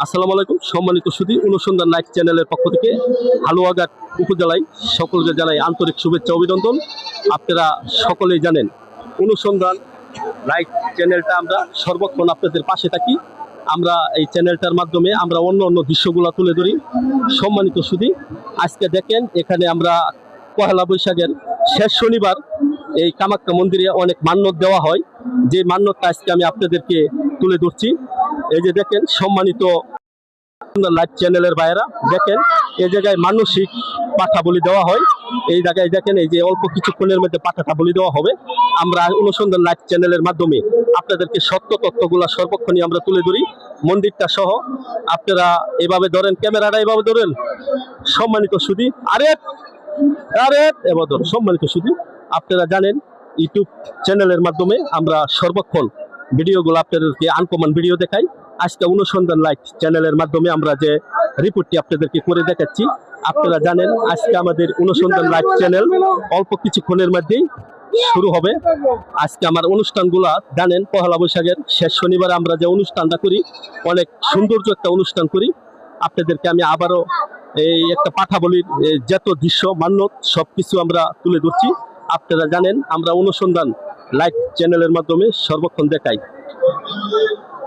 আসসালামু আলাইকুম সম্মানিত সুধী অনুসন্ধান লাইভ চ্যানেলের পক্ষ থেকে হালুয়াঘাট উপজেলায় সকলকে জানাই আন্তরিক শুভেচ্ছা অভিনন্দন। আপনারা সকলেই জানেন অনুসন্ধান লাইভ চ্যানেলটা আমরা সর্বক্ষণ আপনাদের পাশে থাকি। আমরা এই চ্যানেলটার মাধ্যমে আমরা অন্য অন্য দৃশ্যগুলো তুলে ধরি। সম্মানিত সুধী, আজকে দেখেন এখানে আমরা পহেলা বৈশাখের শেষ শনিবার এই কামাখ্যা মন্দিরে অনেক মান্যত দেওয়া হয়, যে মান্যতটা আজকে আমি আপনাদেরকে তুলে ধরছি। এই যে দেখেন সম্মানিত লাইভ চ্যানেলের ভাইয়েরা, দেখেন এই জায়গায় মানসিক পাঠা বলি দেওয়া হয়। এই জায়গায় দেখেন এই যে অল্প কিছুক্ষণের মধ্যে পাঠাটা বলি দেওয়া হবে। আমরা অনুসন্ধান লাইভ চ্যানেলের মাধ্যমে আপনাদেরকে সত্য তথ্যগুলা সর্বক্ষণই আমরা তুলে ধরি, মন্দিরটা সহ। আপনারা এভাবে ধরেন, ক্যামেরাটা এভাবে ধরেন সম্মানিত সুধী, আরে আরে এবার ধর সম্মানিত সুধী। আপনারা জানেন ইউটিউব চ্যানেলের মাধ্যমে আমরা সর্বক্ষণ ভিডিওগুলো আপনাদেরকে আনকমন ভিডিও দেখাই। আজকে অনুসন্ধান লাইভ চ্যানেলের মাধ্যমে আমরা যে রিপোর্টটি আপনাদেরকে করে দেখাচ্ছি। আপনারা জানেন আজকে আমাদের অনুসন্ধান লাইভ চ্যানেল অল্প কিছুক্ষণের মধ্যেই শুরু হবে। আজকে আমার অনুষ্ঠানগুলা জানেন পহেলা বৈশাখের শেষ শনিবার আমরা যে অনুষ্ঠানটা করি, অনেক সৌন্দর্য একটা অনুষ্ঠান করি। আপনাদেরকে আমি আবারও এই একটা পাঠা বলির যত দৃশ্য মান্যত সবকিছু আমরা তুলে ধরছি। আপনারা জানেন আমরা অনুসন্ধান লাইভ চ্যানেলের মাধ্যমে সর্বক্ষণ দেখাই।